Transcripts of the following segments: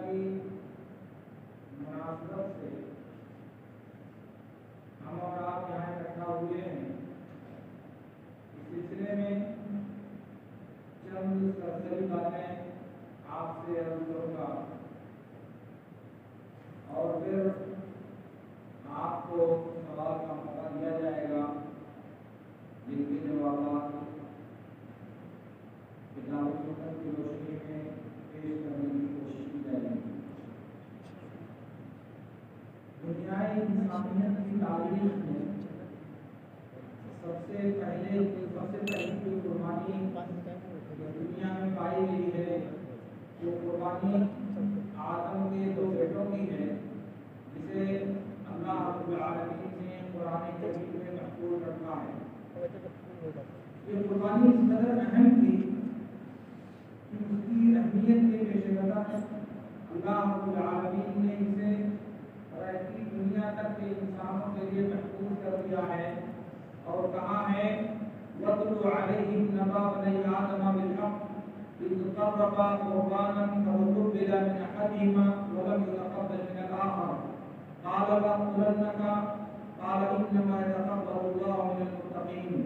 کی مناسبت سے ہم اور آپ یہاں اکٹھا ہوئے ہیں، اس سلسلے میں چند سرسری باتیں آپ سے عرض کروں گا اور پھر آپ کو سوال کا موقع دیا جائے گا جن کے جوابات کتاب و سنت کی روشنی میں پیش کرنے کی کوشش کی جائے گی۔ دنیائے انسانیت کی تاریخ میں سب سے پہلی قربانی دنیا میں پائی گئی ہے، وہ قربانی آدم کے دو بیٹوں کی ہے، جسے اللہ رب العالمین نے قرآن کریم میں محفوظ رکھا ہے۔ یہ قربانی اس قدر اہم تھی کہ اس کی اہمیت کے پیش نظر اللہ رب العالمین نے اسے رہتی دنیا تک کے انسانوں کے لیے محفوظ کر دیا ہے اور کہا ہے وَاتْلُ عَلَيْهِمْ نَبَأَ بَنِي آدَمَ بِالْحَقِّ إِذْ قَرَّبَا قُرْبَانًا فَتُقُبِّلَ مِنْ أَحَدِهِمَا وَلَمْ يُتَقَبَّلْ مِنَ الْآخَرِ قَالَ لَأَقْتُلَنَّكَ قَالَ إِنَّمَا يَتَقَبَّلُ اللَّهُ مِنَ الْمُتَّقِينَ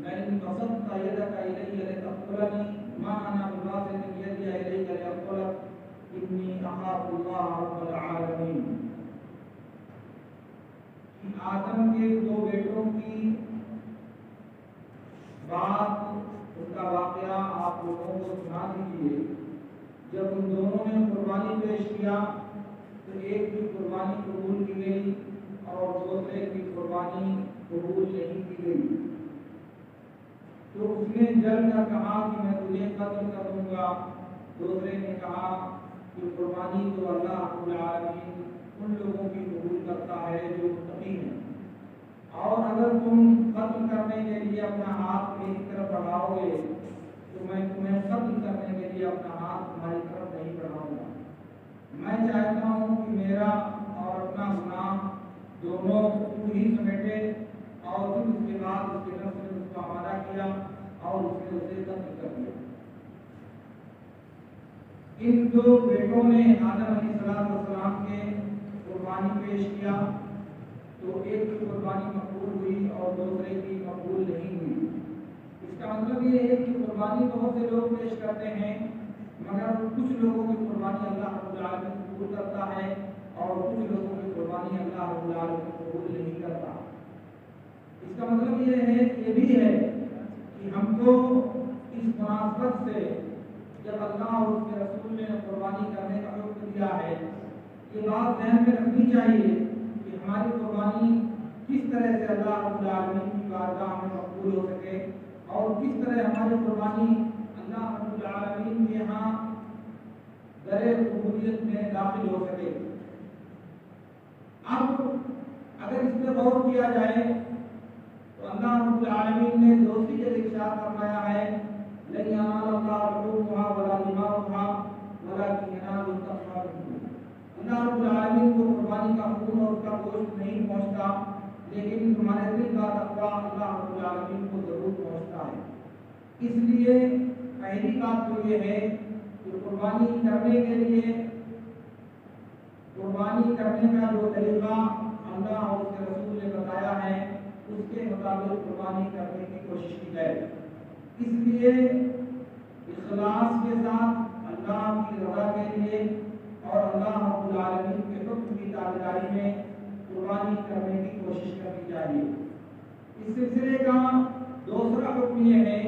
لئن بسطت يدك إلي لتقتلني ما أنا بباسط يدي إليك لأقتلك إني أخاف الله رب العالمين۔ آدم کے دو بیٹوں کی بات، ان کا واقعہ آپ لوگوں کو سنا دیجیے۔ جب ان دونوں نے قربانی پیش کیا تو ایک کی قربانی قبول کی گئی اور دوسرے کی قربانی قبول نہیں کی گئی۔ تو اس نے جل کر کہا کہ میں تجھے قتل کروں گا، دوسرے نے کہا کہ قربانی تو اللہ رب العالمین ان لوگوں کی قبول کرتا ہے جو متقی ہیں، اور اگر تم قتل کرنے کے لیے اپنا ہاتھ میری طرف بڑھاؤ گے تو میں تمہیں قتل کرنے کے لیے اپنا ہاتھ تمہاری طرف نہیں بڑھاؤں گا۔ میں چاہتا ہوں کہ میرا اور اپنا گناہ دونوں تو ہی سمیٹے، اور پھر اس کے بعد اس کے نفس نے اس کو آمادہ کیا اور اس نے اسے قتل کر دیا۔ ان دو بیٹوں نے آدم علیہ السلام کے قربانی پیش کیا تو ایک کی قربانی مقبول ہوئی اور دوسرے کی مقبول نہیں ہوئی۔ اس کا مطلب یہ ہے کہ قربانی بہت سے لوگ پیش کرتے ہیں، مگر کچھ لوگوں کی قربانی اللہ رب العالمین قبول کرتا ہے اور کچھ لوگوں کی قربانی اللہ رب العالمین قبول نہیں کرتا۔ اس کا مطلب یہ بھی ہے کہ ہم کو اس مناسبت سے جب اللہ اور اس کے رسول نے قربانی کرنے کا حکم دیا ہے، یہ بات ذہن میں رکھنی چاہیے کہ ہماری قربانی کس طرح سے اللہ رب العالمین کی بارگاہ میں مقبول ہو سکے اور کس طرح ہماری قربانی اللہ رب العالمین کے یہاں در قبولیت میں داخل ہو سکے۔ اب اگر اس پہ غور کیا جائے تو اللہ رب العالمین نے دوسری جگہ ارشاد فرمایا ہے لَن يَنَالَ اللَّهَ لُحُومُهَا وَلَا دِمَاؤُهَا وَلَكِنْ يَنَالُهُ التَّقْوَىٰ مِنكُمْ۔ اللہ رب العالمین کو قربانی کا خون اور اس کا گوشت نہیں پہنچتا، لیکن تمہارے دل کا تقویٰ اللہ رب العالمین کو ضرور پہنچتا ہے۔ اس لیے پہلی بات تو یہ ہے کہ قربانی کرنے کے لیے قربانی کرنے کا جو طریقہ اللہ اور اس کے رسول نے بتایا ہے اس کے مطابق قربانی کرنے کی کوشش کی جائے۔ اس لیے اخلاص کے ساتھ اللہ کی رضا کے لیے اور اللہ رب العالمین کے حکم کی تابعداری میں قربانی کرنے کی کوشش کرنی چاہیے۔ اس سلسلے کا دوسرا حکم یہ ہے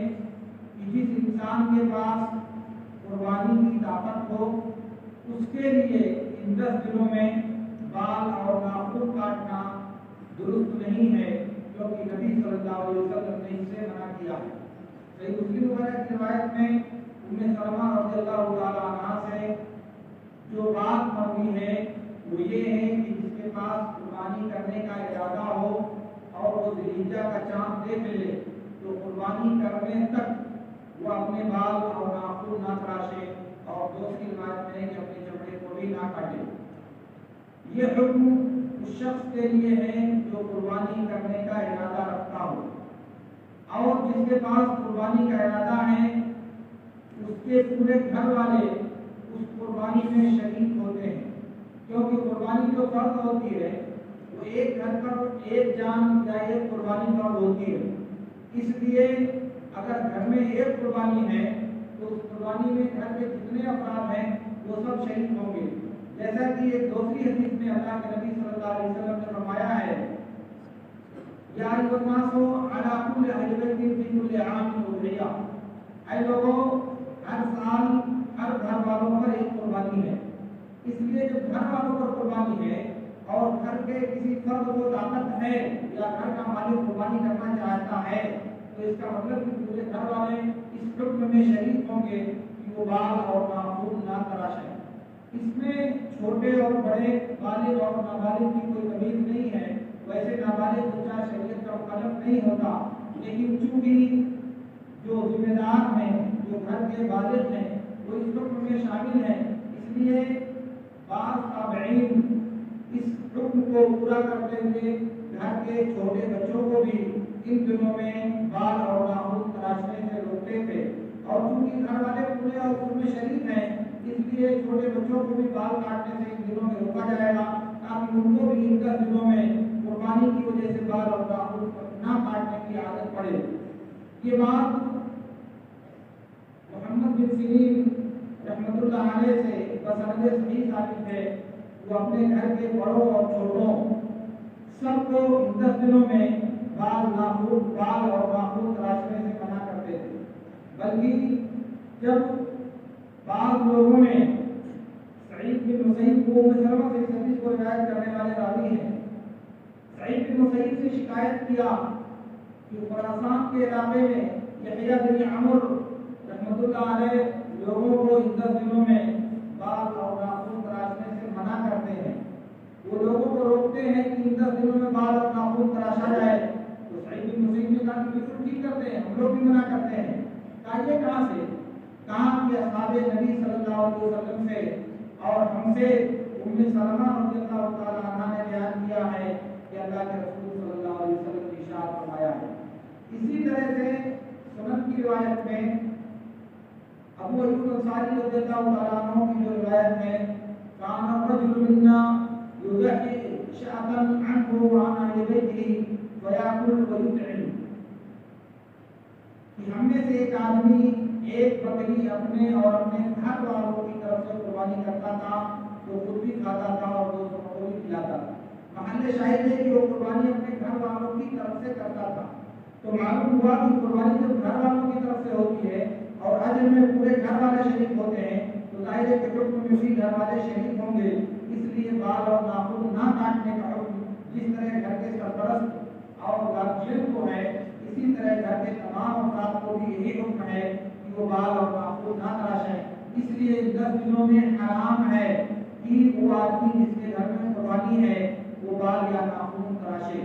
کہ جس انسان کے پاس قربانی کی طاقت ہو اس کے لیے ان 10 دنوں میں بال اور ناخن کاٹنا درست نہیں ہے، کیونکہ نبی صلی اللہ علیہ وسلم نے اسے منع کیا ہے۔ صحیح مسلم وغیرہ کی روایت میں ام سلمہ رضی اللہ تعالی عنہا سے جو بات مروی ہے وہ یہ ہے کہ جس کے پاس قربانی کرنے کا ارادہ ہو اور وہ ذی الحجہ کا چاند دیکھ لے تو قربانی کرنے تک وہ اپنے بال اور ناخن نہ تراشے، اور دوسری روایت میں ہے کہ اپنے چمڑے کو بھی نہ کاٹے۔ یہ حکم اس شخص کے لیے ہے جو قربانی کرنے کا ارادہ رکھتا ہو، اور جس کے پاس قربانی کا ارادہ ہے اس کے پورے گھر والے اس قربانی قربانی میں شریک ہوتے ہیں، کیونکہ قربانی جو فرض ہوتی ہے وہ ایک گھر پر ایک جان یا ایک قربانی فرض ہوتی ہے۔ اس لیے اگر گھر میں ایک قربانی ہے تو اس قربانی میں گھر کے جتنے افراد ہیں وہ سب شریک ہوں گے، جیسا کہ ایک دوسری حدیث میں اللہ کے نبی صلی اللہ علیہ وسلم نے فرمایا ہے، یا ایھا الناس علی کل اہل بیت فی کل عام اضحیہ، اے لوگوں ہر سال ہر گھر والوں پر ایک قربانی ہے۔ اس لیے جب گھر والوں پر قربانی ہے اور گھر کے کسی فرد کو طاقت ہے یا گھر کا مالک قربانی کرنا چاہتا ہے تو اس کا مطلب کہ پورے گھر والے اس حکم میں شریک ہوں گے کہ وہ بال اور ناخن نہ تراشیں۔ اس میں چھوٹے اور بڑے، بالغ اور نابالغ کی کوئی تمیز نہیں ہے۔ ویسے نابالغ بچہ شریعت کا مکلف نہیں ہوتا، لیکن چونکہ جو ذمہ دار ہیں، جو گھر کے بالغ ہیں، وہ اس حکم میں شامل ہیں، اس لیے بعض تابعین اس حکم کو پورا کرتے ہوئے گھر کے چھوٹے بچوں کو بھی ان دنوں میں بال اور ناخن تراشنے سے روکتے تھے، اور چونکہ گھر والے پورے اور اس میں شریک ہیں اس لیے چھوٹے بچوں کو بھی بال کاٹنے سے ان دنوں میں روکا جائے گا، تاکہ ان کو بھی ان 10 دنوں میں قربانی کی وجہ سے بال اور ناخن نہ کاٹنے کی عادت پڑے۔ یہ بات محمد بن سیرین رحمۃ اللہ علیہ سے بسند صحیح ثابت ہے۔ وہ اپنے گھر کے بڑوں اور چھوٹوں سب کو ان 10 دنوں میں بال اور ناخن تراشنے سے منع کرتے تھے، بلکہ جب بعض لوگوں نے سعید بن مسیب کو سلمہ سے اس حدیث کو روایت کرنے والے راوی ہیں، سعید بن مسیب سے شکایت کیا کہ خراسان کے علاقے میں یحییٰ بن عمرو رحمۃ اللہ علیہ لوگوں کو ان 10 دنوں میں بال اور ناخن تراشنے سے منع کرتے ہیں، وہ لوگوں کو روکتے ہیں کہ ان 10 دنوں میں بال اور ناخن تراشا جائے۔ تو سعید بن مسیب نے کہا کہ بالکل ٹھیک کرتے ہیں، ہم لوگ بھی منع کرتے ہیں۔ کہا یہ کہاں سے؟ کہا کہ اصحاب نبی صلی اللہ علیہ وسلم سے اور ہم سے ام سلمہ رضی اللہ تعالی عنہا نے بیان کیا ہے کہ اللہ کے رسول صلی اللہ علیہ وسلم نے ارشاد فرمایا ہے۔ اسی طرح سے سنن کی روایت میں ابو ایوب انصاری رضی اللہ تعالی عنہ کی جو روایت ہے، کان الرجل منا یضحی شاة عنه وعن اہل بیته ویاکل ویطعم، کہ ہم میں سے ایک آدمی ایک بکری اپنے اور اپنے گھر والوں کی طرف سے قربانی کرتا تھا، تو خود بھی کھاتا تھا اور دوسروں کو بھی کھلاتا تھا۔ محل شاہد ہے کہ وہ قربانی اپنے گھر والوں کی طرف سے کرتا تھا، تو معلوم ہوا کہ قربانی جب گھر والوں کی طرف سے ہوتی ہے اور اجر میں پورے گھر والے شریک ہوتے ہیں تو ظاہر ہے کہ حکم میں بھی گھر والے شریک ہوں گے۔ اس لیے بال اور ناخن نہ کاٹنے کا حکم جس طرح گھر کے سرپرست اور گارجین کو ہے، اسی طرح گھر کے تمام افراد کو بھی یہی حکم ہے کہ وہ بال اور ناخن نہ تراشیں۔ اس لیے 10 دنوں میں حرام ہے کہ وہ آدمی جس کے گھر میں قربانی ہے وہ بال یا ناخن تراشے۔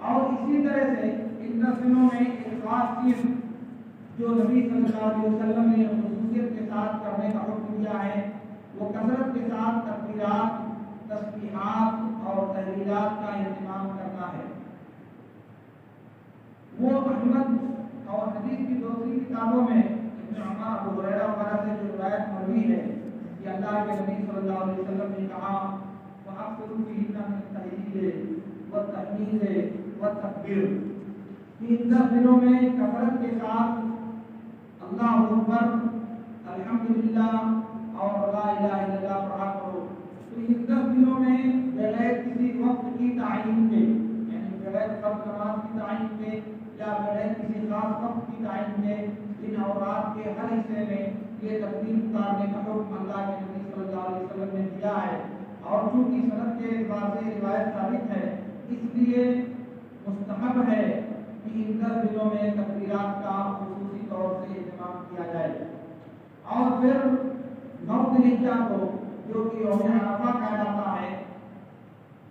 اور اسی طرح سے ان 10 دنوں میں ایک خاص چیز جو نبی صلی اللہ علیہ وسلم نے خصوصیت کے ساتھ کرنے کا حکم دیا ہے، وہ کثرت کے ساتھ تکبیرات، تسبیحات اور تحلیلات کا اہتمام کرنا ہے۔ وہ احمد اور حدیث کی دوسری کتابوں میں ابن عمر، ابو ہریرہ وغیرہ سے جو روایت مروی ہے کہ اللہ کے نبی صلی اللہ علیہ وسلم نے کہا وَأَكْثِرُوا فِيهِنَّ مِنَ التَّهْلِيلِ وَالتَّحْمِيدِ وَالتَّكْبِيرِ، ان 10 دنوں میں کثرت کے ساتھ اللہ اکبر، الحمدللہ اور لا الہ الا اللہ پڑھا کرو۔ تو ان 10 دنوں میں بغیر کسی وقت کی تعین کے، یعنی بغیر فرض نماز کی تعین کے یا بغیر کسی خاص وقت کی تعین کے، ان اوقات کے ہر حصے میں یہ تکبیر اتارنے کا حکم اللہ کے نبی صلی اللہ علیہ وسلم نے دیا ہے۔ اور چونکہ سند کے اعتبار سے روایت ثابت ہے، اس لیے مستحب ہے کہ ان 10 دنوں میں تکبیرات کا خصوصی طور سے اہتمام کیا جائے۔ اور پھر 9 ذی الحجہ کو جو کہ یوم عرفہ کہا جاتا ہے،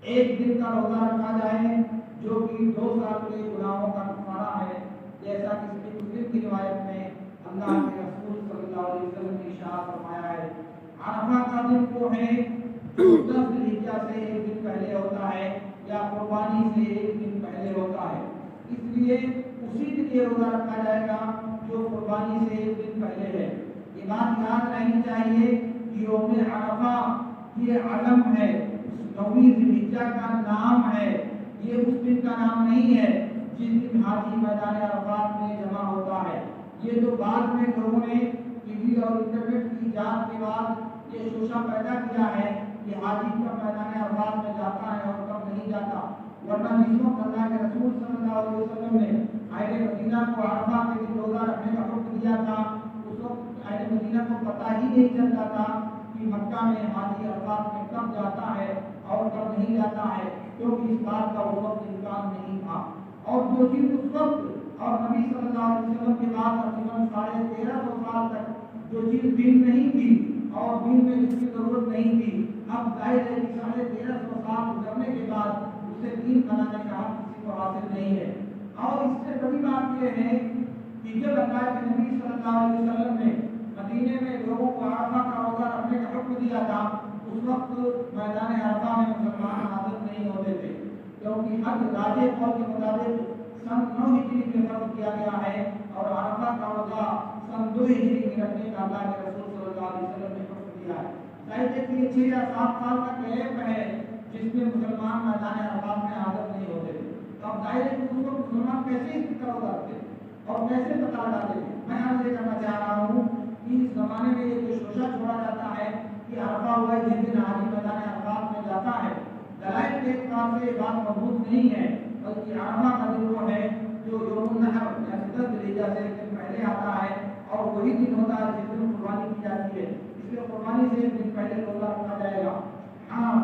ایک دن کا روزہ رکھا جائے جو کہ 2 سال کے گناہوں کا کفارہ ہے، جیسا کہ صحیح مسلم کی روایت میں اللہ کے رسول صلی اللہ علیہ وسلم نے ارشاد فرمایا ہے، عرفہ کا دن وہ ہے جو 10 ذی الحجہ سے ایک دن پہلے ہوتا ہے یا قربانی سے ایک دن پہلے ہوتا ہے، اس لیے اسی دن یہ روزہ رکھا جائے گا جو قربانی سے ایک دن پہلے ہے۔ یہ بات یاد رہنی چاہیے کہ یوم عرفہ یہ علم ہے، نویں ذوالحجہ کا نام ہے، یہ اس دن کا نام نہیں ہے جس دن حاجی میدان عرفات میں جمع ہوتا ہے۔ یہ جو بعد میں لوگوں نے ٹی وی اور انٹرنیٹ کی ایجاد کے بعد یہ شوشہ پیدا کیا ہے کہ حاجی کب میدان عرفات میں جاتا ہے اور کب نہیں جاتا، ورنہ جس وقت اللہ کے رسول صلی اللہ علیہ وسلم نے اہل مدینہ کو عرفہ کے دن روزہ رکھنے کا حکم دیا تھا، اس وقت اہل مدینہ کو پتہ ہی نہیں چلتا تھا کہ مکہ میں حاجی عرفات میں کب جاتا ہے اور کب نہیں جاتا ہے، کیونکہ اس بات کا اس وقت امکان نہیں تھا۔ اور جو چیز اس وقت اور نبی صلی اللہ علیہ وسلم کے بعد تقریباً 1350 سال تک جو چیز دین نہیں تھی اور دین میں جس کی ضرورت نہیں تھی، اب ظاہر ہے کہ 1350 سال گزرنے کے بعد اسے دین بنانے کا حق کسی کو حاصل نہیں ہے۔ اور اس سے بڑی بات یہ ہے کہ جب اللہ کے نبی صلی اللہ علیہ وسلم نے مدینے میں لوگوں کو عرفہ کا روزہ رکھنے کا حکم دیا تھا، اس وقت میدان عرفہ میں مسلمان حاضر نہیں ہوتے تھے، کیونکہ حج راجح قول کے مطابق سن 9 ہجری میں فرض کیا گیا ہے اور عرفہ کا روزہ سن 2 ہجری میں رکھنے کا اللہ کے رسول صلی اللہ علیہ وسلم نے حکم دیا ہے۔ ظاہر ہے کہ یہ 6 یا 7 سال کا گیپ ہے جس میں مسلمان میدان عرفات میں حاضر نہیں ہوتے تھے۔ تو اب ظاہر ہے کہ اس کو مسلمان کیسے اس کا روزہ رکھتے اور کیسے پتہ لگاتے تھے؟ میں عرض یہ کرنا چاہ رہا ہوں کہ اس زمانے میں یہ جو شوشہ چھوڑا جاتا ہے کہ عرفہ ہوا ہے جس دن حاجی میدان عرفات میں جاتا ہے، دلائل کے اعتبار سے یہ بات مضبوط نہیں ہے، بلکہ عرفہ کا دن وہ ہے جو یوم النحر یعنی 10 ذوالحجہ سے ایک دن پہلے آتا ہے اور وہی دن ہوتا ہے جس دن قربانی کی جاتی ہے، اس لیے قربانی سے ایک دن پہلے روزہ رکھا جائے گا۔ ہاں،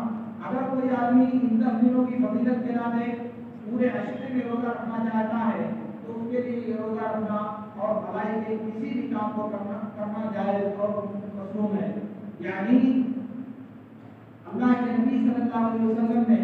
اگر کوئی آدمی ان 10 دنوں کی فضیلت کے ناطے پورے عشرے میں روزہ رکھنا چاہتا ہے تو اس کے لیے یہ روزہ رکھنا اور بھلائی کے کسی بھی کام کو کرنا جائز اور مصنون ہے۔ یعنی اللہ کے نبی صلی اللہ علیہ وسلم نے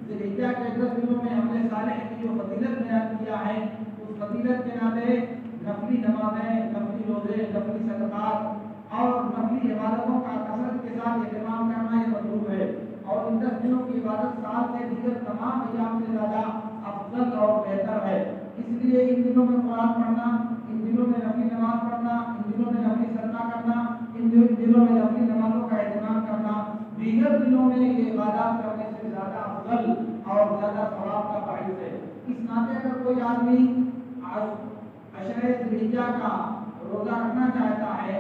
ذوالحجہ کے 10 دنوں میں عمل صالح کی جو فضیلت بیان کیا ہے، اس فضیلت کے ناطے نفلی نمازیں، نفلی روزے، نفلی صدقات اور نفلی عبادتوں کا کثرت کے ساتھ اہتمام کرنا یہ مطلوب ہے، اور ان 10 دنوں کی عبادت سال کے دیگر تمام ایام سے زیادہ افضل اور بہتر ہے۔ اس لیے ان دنوں میں قرآن پڑھنا، ان دنوں میں نفلی نماز پڑھنا، ان دنوں میں نفلی صدقہ کرنا، ان دنوں میں نفلی نمازوں کا اہتمام کرنا دیگر دنوں میں یہ عبادات کرنے سے زیادہ افضل اور زیادہ ثواب کا باعث ہے۔ اس ناطے اگر کوئی آدمی عشرہ ذوالحجہ کا روزہ رکھنا چاہتا ہے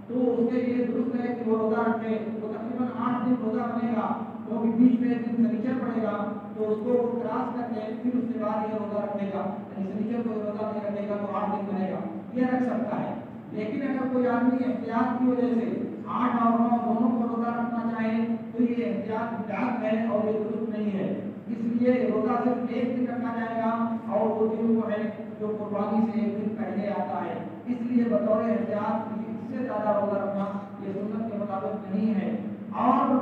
تو اس کے لیے درست ہے کہ وہ روزہ رکھے، وہ تقریباً 8 دن روزہ رکھے گا، کیونکہ بیچ میں ایک دن سنیچر پڑے گا تو اس کو کراس کر کے پھر اس کے بعد یہ روزہ رکھے گا، یعنی سنیچر کو روزہ نہیں رکھے گا تو 8 دن بنے گا، یہ رکھ سکتا ہے۔ لیکن اگر کوئی آدمی احتیاط کی وجہ سے 8 اور 9 دونوں کو روزہ رکھنا چاہے تو یہ احتیاط بدعت ہے اور یہ درست نہیں ہے۔ اس لیے روزہ صرف ایک دن رکھا جائے گا اور وہ دن وہ ہے جو قربانی سے ایک دن پہلے آتا ہے۔ اس لیے بطور احتیاط اس سے زیادہ روزہ رکھنا یہ سنت کے مطابق نہیں ہے۔ اور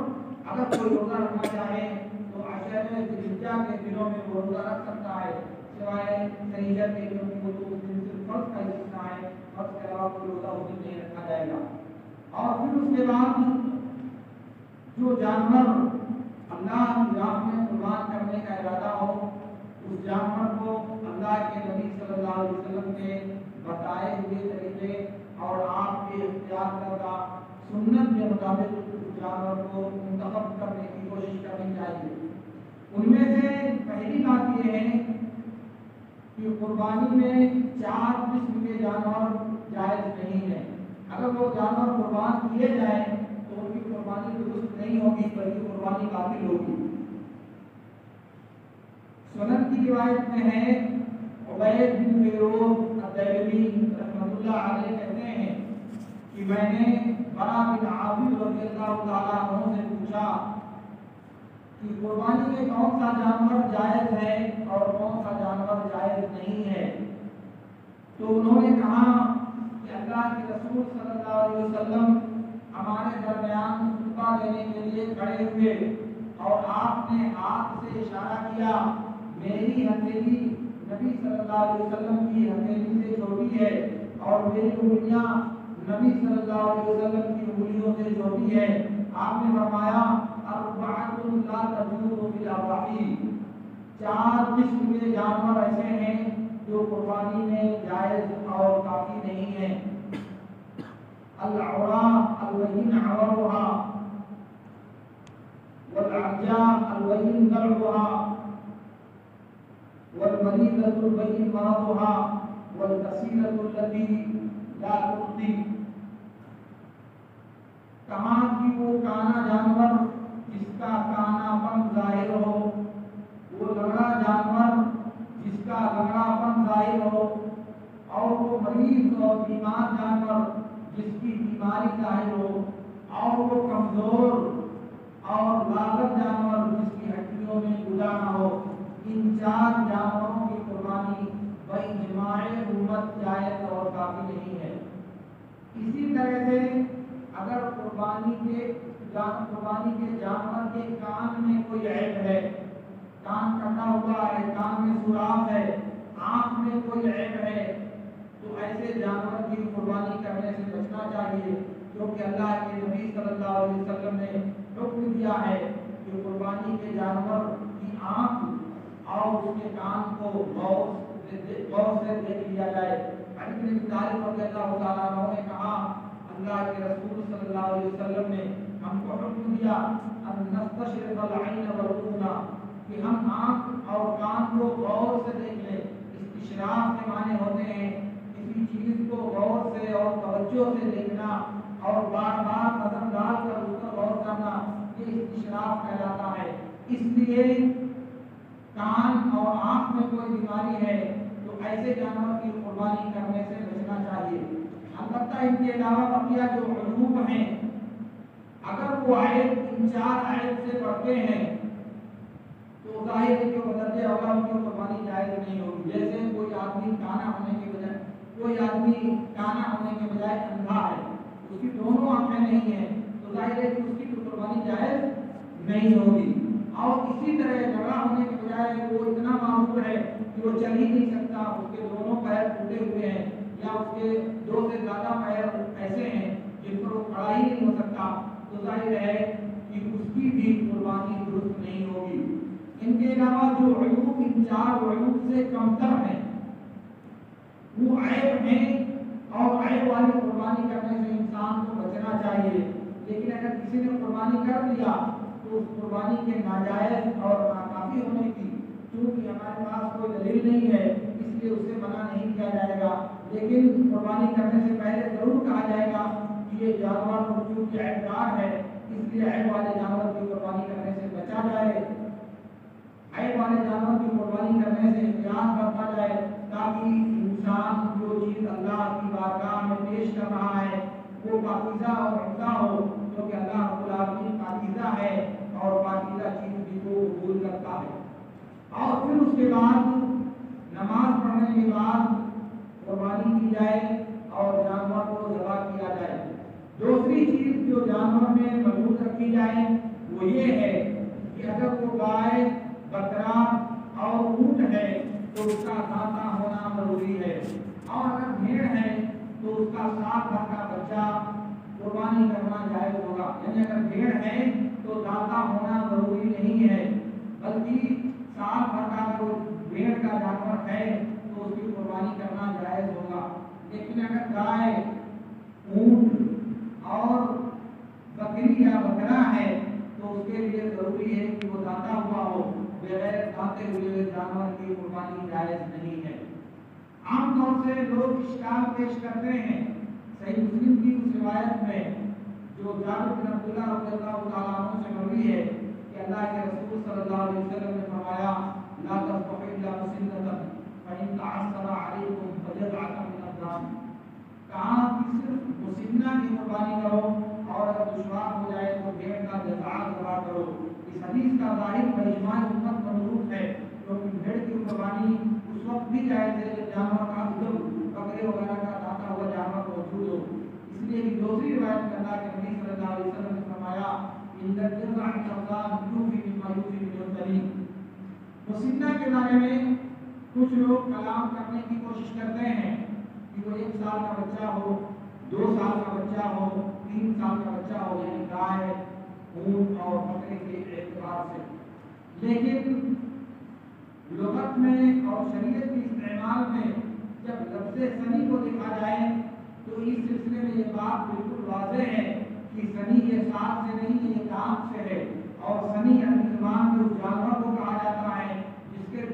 اگر کوئی روزہ رکھنا چاہے تو عشرہ ذوالحجہ کے دنوں میں وہ روزہ رکھ سکتا ہے، سوائے سنیچر کے دنوں کی وہ تو اس دن صرف فرض کا حصہ ہے، فرض کے علاوہ کوئی روزہ اس دن نہیں رکھا جائے گا۔ اور پھر اس کے بعد جو جانور اللہ کی راہ میں قربان کرنے کا ارادہ ہو، اس جانور کو اللہ کے نبی صلی اللہ علیہ وسلم کے بتائے ہوئے طریقے اور آپ کے اختیار کردہ سنت کے مطابق اس جانور کو منتخب کرنے کی کوشش کرنی چاہیے۔ ان میں سے پہلی بات یہ ہے کہ قربانی میں 4 قسم کے جانور جائز نہیں ہیں۔ اگر وہ جانور قربان کیے جائیں تو ان کی قربانی درست نہیں ہوگی بلکہ قربانی باطل ہوگی۔ سنن کی روایت میں ہے، عبید بن فیروز الدہلوی رحمۃ اللہ علیہ کہتے ہیں کہ میں نے برا بن عازب رضی اللہ تعالیٰ عنہ سے پوچھا کہ قربانی میں کون سا جانور جائز ہے اور کون سا جانور جائز نہیں ہے، تو انہوں نے کہا کہ اللہ کے رسول صلی اللہ علیہ وسلم ہمارے درمیان خطبہ دینے کے لیے کھڑے ہوئے اور آپ نے ہاتھ سے اشارہ کیا، میری ہتھیلی نبی صلی اللہ علیہ وسلم کی ہتھیلی سے چھوٹی ہے اور میری انگلیاں نبی صلی اللہ علیہ وسلم کی انگلیوں سے چھوٹی ہے۔ آپ نے فرمایا اربعۃ لا تجوز فی الاضاحی، 4 قسم کے جانور ایسے ہیں جو قربانی میں جائز اور کافی نہیں ہیں۔ العورا البین عورها، البين ضلعها والمريضة البين مرضها والكسيلة التي لا تؤتي. کہاں کی وہ کانا جانور جس کا کانا پن ظاہر ہو، وہ لنگڑا جانور جس کا لنگڑا پن ظاہر ہو، اور وہ مریض اور بیمار جانور جس کی بیماری ظاہر ہو، اور وہ کمزور اور لاغر جانور جس کی ہڈیوں میں گدا نہ ہو. ان چار جانوروں کی قربانی باجماع امت جائز اور کافی نہیں ہے. اسی طرح سے اگر قربانی کے جانور کے کان میں کوئی عیب ہے، کان کٹا ہوا ہے، کان میں سوراخ ہے، آنکھ میں کوئی عیب ہے، تو ایسے جانور کی قربانی کرنے سے بچنا چاہیے، کیونکہ اللہ کے نبی صلی اللہ علیہ وسلم نے حکم دیا ہے کہ قربانی کے جانور کی آنکھ اور اس کے کان کو غور سے دیکھ لیا جائے. علی بن ابی طالب رضی اللہ تعالیٰ عنہ نے کہا اللہ کے رسول صلی اللہ علیہ وسلم نے ہم کو حکم دیا ان نستشرف العین والاذن، کہ ہم آنکھ اور کان کو غور سے دیکھ لیں. استشراف کے معنی ہوتے ہیں کسی چیز کو غور سے اور توجہ سے دیکھنا اور بار بار نظر ڈال کر اس پر غور کرنا، یہ استشراف کہلاتا ہے. اس لیے کان اور آنکھ میں کوئی بیماری ہے تو ایسے جانور کی قربانی کرنے سے بچنا چاہیے. البتہ ان کے علاوہ بقیہ جو عیوب ہیں، اگر وہ عیب ان چار عیب سے بڑھتے ہیں تو ظاہر ہے کہ وہ بدرجہ اولا ان کی قربانی جائز نہیں ہوگی. جیسے کوئی آدمی کانا ہونے کے بجائے اندھا ہے، اس کی دونوں آنکھیں نہیں ہیں، تو ظاہر ہے کہ اس کی قربانی جائز نہیں ہوگی. اور اسی طرح جگہ ہونے کے بجائے وہ اتنا معذور ہے کہ وہ چل ہی نہیں سکتا، اس کے دونوں پیر ٹوٹے ہوئے ہیں، یا اس کے 2 سے زیادہ پیر ایسے ہیں جن پر وہ کھڑا ہی نہیں ہو سکتا، تو ظاہر ہے کہ اس کی بھی قربانی درست نہیں ہوگی. ان کے علاوہ جو عیوب ان چار عیوب سے کمتر ہیں وہ عیب ہیں، اور عیب والی قربانی کرنے سے انسان کو بچنا چاہیے. لیکن اگر کسی نے قربانی کر لیا تو اس قربانی کے ناجائز اور ناکافی ہونے کی چونکہ ہمارے پاس کوئی دلیل نہیں ہے، اس لیے اسے منع نہیں کیا جائے گا. لیکن قربانی کرنے سے پہلے ضرور کہا جائے گا کہ یہ جانور چونکہ عیب دار ہے، اس لیے عیب والے جانور کی قربانی کرنے سے بچا جائے، عیب والے جانور کی قربانی کرنے سے احتیاط برتا جائے، تاکہ انسان جو چیز اللہ کی بارگاہ میں پیش کر رہا ہے وہ پاکیزہ اور عمدہ ہو، کیونکہ اللہ رب العالمین پاکیزہ ہے اور پاکیزہ چیز بھی کو قبول کرتا ہے. اور پھر اس کے بعد نماز پڑھنے کے بعد قربانی کی جائے اور جانور کو ذبح کیا جائے. دوسری چیز جو جانور میں ملحوظ رکھی جائے وہ یہ ہے کہ اگر وہ گائے، بکرا اور اونٹ ہے تو اس کا دانتا ہونا ضروری ہے، اور اگر بھیڑ ہے تو اس کا 7 بھر کا بچہ قربانی کرنا جائز ہوگا. یعنی اگر بھیڑ ہے تو دانتا ہونا ضروری نہیں ہے، بلکہ 7 بھر کا جو بھیڑ کا جانور ہے تو اس کی قربانی کرنا جائز ہوگا. لیکن اگر گائے، اونٹ اور بکری یا بکرا ہے تو اس کے لیے ضروری ہے کہ وہ دانتا ہوا ہو، بغیر دانتے ہوئے جانور کی قربانی جائز نہیں ہے. عام طور سے لوگ اشکال پیش کرتے ہیں صحیح مسلم کی اس روایت میں جو جابر بن عبداللہ رضی اللہ تعالیٰ عنہ سے مروی ہے کہ اللہ کے رسول صلی اللہ علیہ وسلم نے فرمایا لا تذبحوا الا مسنۃ فإن تعثر عليكم فجزعة من الضأن. کہا کہ صرف مسنہ کی قربانی کرو اور اگر دشوار ہو جائے تو بھیڑ کا جزع ذبح کرو. اس حدیث کا ظاہر باجماع امت منسوخ ہے، کیونکہ بھیڑ کی قربانی اس وقت بھی جائز ہے جب جانور کا عدل بکرے وغیرہ کا داتا ہوا جانور موجود ہو. اس لیے کہ دوسری روایت میں اللہ کے نبی صلی اللہ علیہ وسلم نے فرمایا ان الجزع القربان یوفی مما یوفی من الدليل. مسنہ کے بارے میں کچھ لوگ کلام کرنے کی کوشش کرتے ہیں کہ وہ 1 سال کا بچہ ہو، 2 سال کا بچہ ہو، 3 سال کا بچہ ہو، یعنی گائے، اونٹ اور بکرے کے اعتبار سے. لیکن لغت میں اور شریعت کے استعمال میں جب لفظ سنی کو دیکھا جائے تو اس سلسلے میں یہ بات بالکل واضح ہے کہ سنی یہ ساتھ سے نہیں، یہ دانت سے ہے، اور سنی زبان کے اس جانور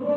2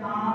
4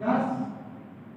10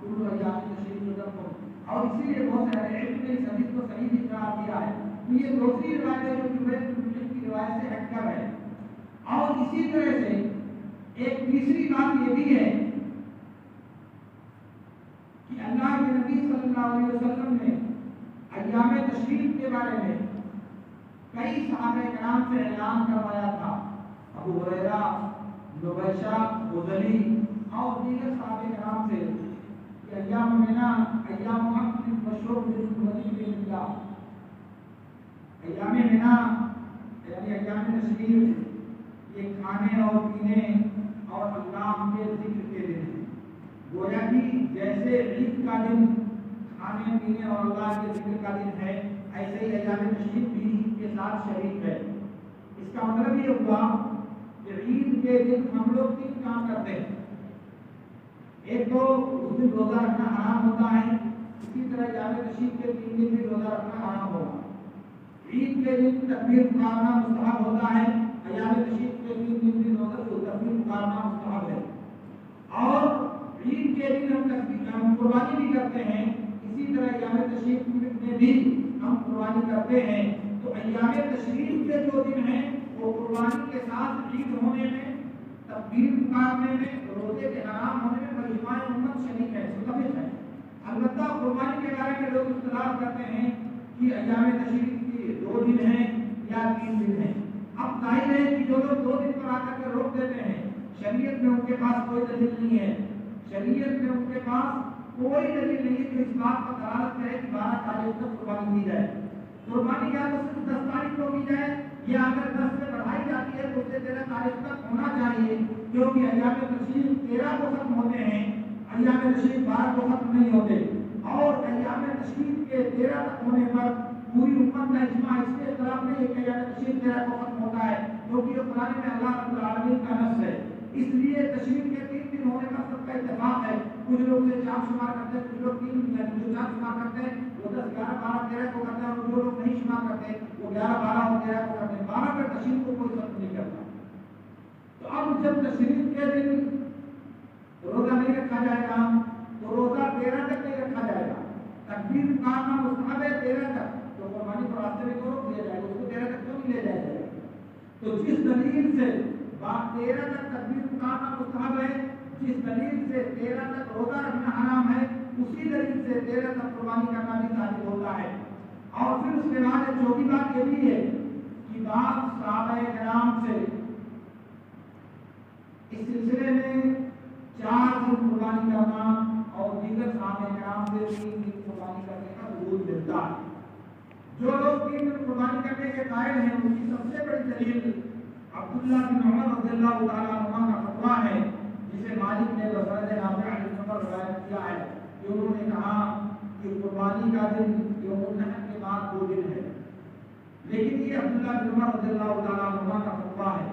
کل ایام تشریق لکم، اور اسی لیے بہت سے علم نے اس حدیث کو صحیح بھی قرار دیا ہے۔ تو یہ دوسری روایت ہے جو جبیر بن مطعم کی روایت سے ہٹ کر ہے۔ اور اسی طرح سے ایک تیسری بات یہ بھی ہے کہ اللہ کے نبی صلی اللہ علیہ وسلم نے ایام تشریق کے بارے میں کئی صحابہ کرام سے اعلان کروایا تھا۔ ابو ہریرہ، نبیشہ، خزلی اور دیگر صحابہ کرام سے کہ ایام منا ایام اکل و شرب للہ، ایام منا یعنی ایام تشریق یہ کھانے اور پینے اور اللہ کے ذکر کے دن ہیں۔ گویا کہ جیسے عید کا دن کھانے پینے اور اللہ کے ذکر کا دن ہے، ایسے ہی ایام تشریق بھی عید کے ساتھ شریک ہے۔ اس کا مطلب یہ ہوا کہ عید کے دن ہم لوگ 3 کام کرتے ہیں۔ ایک تو اس دن روزہ رکھنا حرام ہوتا ہے، اسی طرح ایام تشریق کے 3 دن بھی روزہ رکھنا حرام ہوگا۔ عید کے دن تکبیر پکارنا مستحب ہوتا ہے، ایام تشریق کے 3 دن بھی تکبیر پکارنا مستحب ہے۔ اور عید کے دن ہم قربانی بھی کرتے ہیں، اسی طرح ایام تشریق میں بھی ہم قربانی کرتے ہیں۔ تو ایام تشریق کے جو دن ہیں وہ قربانی کے ساتھ عید ہونے میں، تکبیر پکارنے میں، روزے کے حرام ہونے میں بجماع امت شریک ہے، متفق ہے۔ البتہ قربانی کے بارے میں لوگ اختلاف کرتے ہیں کہ ایام تشریق کے 2 دن ہیں یا 3 دن ہیں۔ اب ظاہر ہے کہ جو لوگ 2 دن پر آ کر کے روک دیتے ہیں، شریعت میں ان کے پاس کوئی دلیل نہیں ہے، شریعت میں ان کے پاس کوئی دلیل نہیں ہے جو اس بات پر دلالت کرے کہ 12 تاریخ تک قربانی کی جائے۔ قربانی یا تو صرف 10 تاریخ کو کی جائے، یا اگر 10 سے بڑھائی جاتی ہے تو اسے 13 تاریخ تک ہونا چاہیے، کیونکہ ایام تشریق 13 کو ختم ہوتے ہیں، ایام تشریق 12 کو ختم نہیں ہوتے۔ اور ایام تشریق کے 13 تک ہونے پر پوری امت کا اجماع اس کے خلاف نہیں ہے کہ ایام تشریق 13 کو ختم ہوتا ہے، کیونکہ یہ قرآن میں اللہ رب العالمین کا نص ہے۔ اس لیے تشریق کے 3 دن ہونے کا سب کا اتفاق ہے۔ کچھ لوگ اسے 4 شمار کرتے ہیں، کچھ لوگ 3 جو 4 شمار کرتے ہیں وہ 10، 11، 12، 13 کو کرتے ہیں، اور جو لوگ نہیں شمار کرتے وہ 11، 12 اور 13 کو کرتے ہیں۔ 12 پر تشریق کو کوئی فرق نہیں کرتا۔ تو اب جب تشریق کے دن روزہ نہیں رکھا جائے گا تو روزہ 13 تک نہیں رکھا جائے گا۔ تکبیر پکارنا مستحب ہے 13 تک، تو قربانی کو راستے میں تو روک دیا جائے گا، اس کو 13 تک کیوں نہیں لے جایا جائے گا؟ تو جس دلیل سے 13 تک تکبیر پکارنا مستحب ہے، جس دلیل سے 13 تک روزہ رکھنا حرام ہے، اسی دلیل سے 13 تک قربانی کرنا بھی ثابت ہوتا ہے۔ اور پھر اس کے بعد ایک چوتھی بات یہ بھی ہے کہ بعض صحابہ کرام سے اس سلسلے میں 4 دن قربانی کرنا اور دیگر صحابہ کرام سے 3 دن قربانی کرنے کا ثبوت ملتا ہے۔ جو لوگ 3 دن قربانی کرنے کے قائل ہیں ان کی سب سے بڑی دلیل عبداللہ بن عمر رضی اللہ تعالیٰ عنہ کا فتویٰ ہے، جسے مالک نے بسند نافع عن عمر روایت کیا ہے کہ انہوں نے کہا کہ قربانی کا دن یوم النحر کے بعد 2 دن ہے۔ لیکن یہ عبداللہ بن عمر رضی اللہ تعالیٰ عنہ کا فتویٰ ہے۔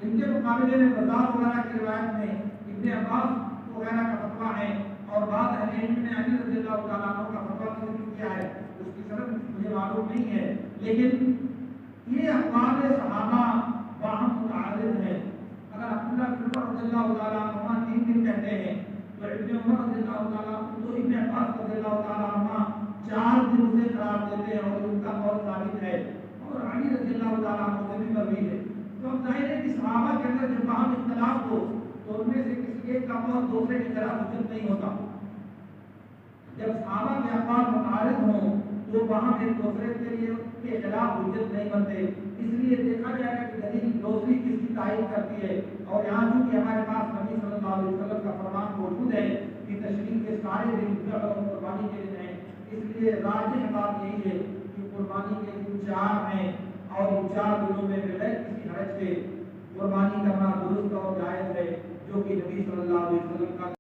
ان کے مقابلے میں بزار وغیرہ کی روایت میں ابن عباس وغیرہ کا فتویٰ ہے، اور بعض اہل علم نے علی رضی اللہ تعالیٰ عنہ کا فتویٰ ذکر کیا ہے، اس کی سند مجھے معلوم نہیں ہے، لیکن یہ اقوال صحابہ باہم متعارض ہے۔ اگر عبداللہ بن عمر رضی اللہ تعالیٰ عنہ 3 دن کہتے ہیں تو ابن عمر رضی اللہ تعالیٰ تو ابن عباس رضی اللہ تعالیٰ عنہ 4 دن سے قرار دیتے ہیں، اور ان کا قول ثابت ہے، اور علی رضی اللہ تعالیٰ عنہ سے بھی مروی ہے۔ تو اب ظاہر ہے کہ صحابہ کے اندر جب باہم اختلاف ہو تو ان میں سے کسی ایک کا قول دوسرے کے خلاف حجت نہیں ہوتا۔ جب صحابہ کے اقوال متعارض ہوں تو وہاں ایک دوسرے کے لیے کے خلاف حجت نہیں بنتے، اس لیے دیکھا جائے گا کہ دلیل دوسری کس کی تائید کرتی ہے۔ اور یہاں چونکہ ہمارے پاس نبی صلی اللہ علیہ وسلم کا فرمان موجود ہے کہ تشریق کے سارے دن قربانی کے دن ہیں، اس لیے راجح بات یہی ہے کہ قربانی کے دن 4 ہیں، اور ان 4 دنوں میں بغیر کسی حرج کے قربانی کرنا درست اور جائز ہے، جو کہ نبی صلی اللہ علیہ وسلم کا